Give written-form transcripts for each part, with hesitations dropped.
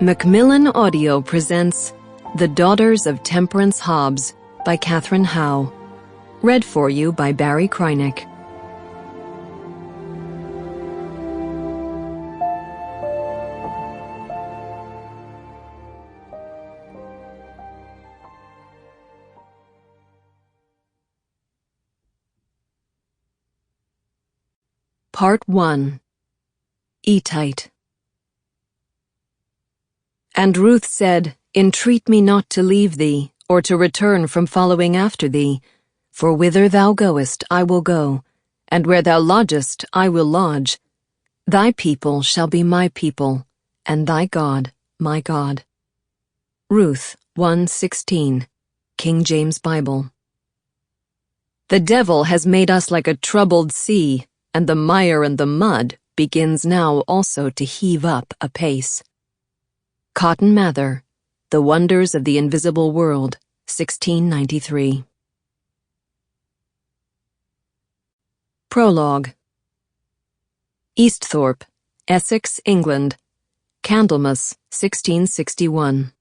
Macmillan Audio presents The Daughters of Temperance Hobbs by Katherine Howe. Read for you by Barrie Kreinik. Part 1. Etite. And Ruth said, Entreat me not to leave thee, or to return from following after thee. For whither thou goest I will go, and where thou lodgest I will lodge. Thy people shall be my people, and thy God my God. Ruth 1:16, King James Bible. The devil has made us like a troubled sea, and the mire and the mud begins now also to heave up apace. Cotton Mather, The Wonders of the Invisible World, 1693. Prologue. Easthorpe, Essex, England. Candlemas, 1661.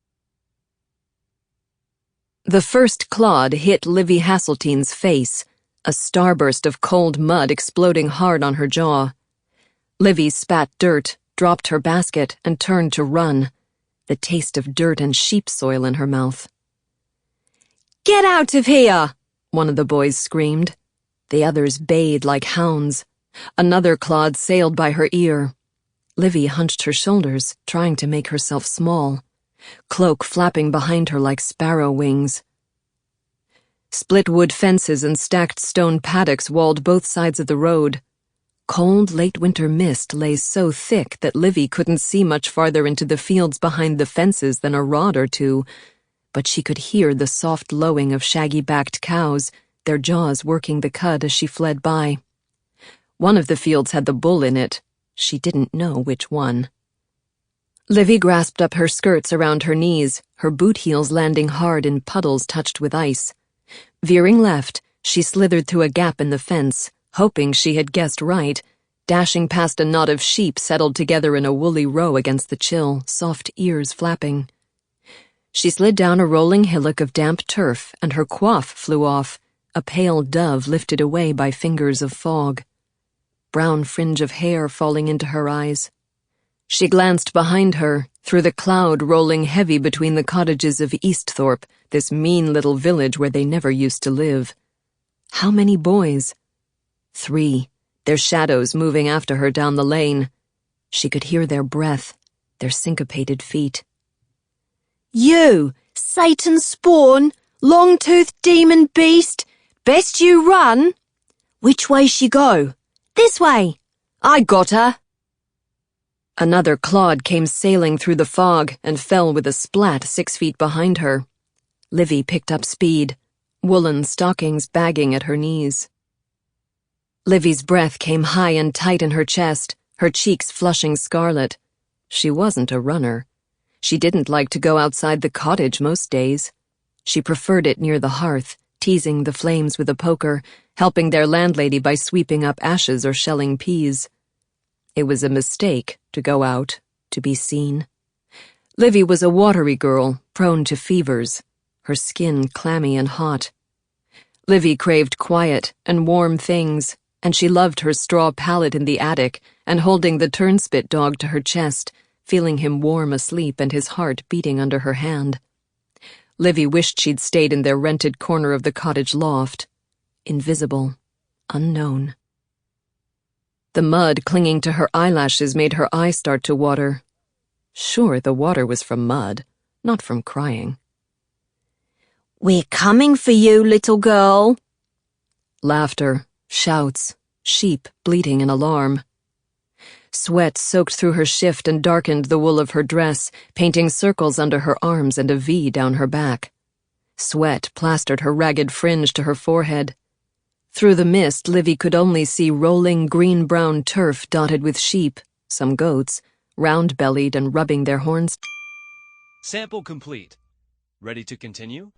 The first clod hit Livy Hasseltine's face, a starburst of cold mud exploding hard on her jaw. Livy spat dirt, dropped her basket, and turned to run, the taste of dirt and sheep soil in her mouth. "Get out of here!" one of the boys screamed. The others bayed like hounds. Another clod sailed by her ear. Livy hunched her shoulders, trying to make herself small, cloak flapping behind her like sparrow wings. Split wood fences and stacked stone paddocks walled both sides of the road. Cold late winter mist lay so thick that Livy couldn't see much farther into the fields behind the fences than a rod or two, but she could hear the soft lowing of shaggy-backed cows, their jaws working the cud as she fled by. One of the fields had the bull in it. She didn't know which one. Livy grasped up her skirts around her knees, her boot heels landing hard in puddles touched with ice. Veering left, she slithered through a gap in the fence, hoping she had guessed right, dashing past a knot of sheep settled together in a woolly row against the chill, soft ears flapping. She slid down a rolling hillock of damp turf, and her coif flew off, a pale dove lifted away by fingers of fog. Brown fringe of hair falling into her eyes. She glanced behind her, through the cloud rolling heavy between the cottages of Easthorpe, this mean little village where they never used to live. How many boys? 3, their shadows moving after her down the lane. She could hear their breath, their syncopated feet. "You, Satan's spawn, long-toothed demon beast, best you run. Which way she go? This way. I got her." Another clod came sailing through the fog and fell with a splat 6 feet behind her. Livy picked up speed, woolen stockings bagging at her knees. Livy's breath came high and tight in her chest, her cheeks flushing scarlet. She wasn't a runner. She didn't like to go outside the cottage most days. She preferred it near the hearth, teasing the flames with a poker, helping their landlady by sweeping up ashes or shelling peas. It was a mistake to go out, to be seen. Livy was a watery girl, prone to fevers, her skin clammy and hot. Livy craved quiet and warm things, and she loved her straw pallet in the attic and holding the turnspit dog to her chest, feeling him warm asleep and his heart beating under her hand. Livy wished she'd stayed in their rented corner of the cottage loft. Invisible, unknown. The mud clinging to her eyelashes made her eyes start to water. Sure, the water was from mud, not from crying. "We're coming for you, little girl." Laughter, shouts, sheep bleating in alarm. Sweat soaked through her shift and darkened the wool of her dress, painting circles under her arms and a V down her back. Sweat plastered her ragged fringe to her forehead. Through the mist, Livy could only see rolling green-brown turf dotted with sheep, some goats, round-bellied and rubbing their horns. Sample complete. Ready to continue?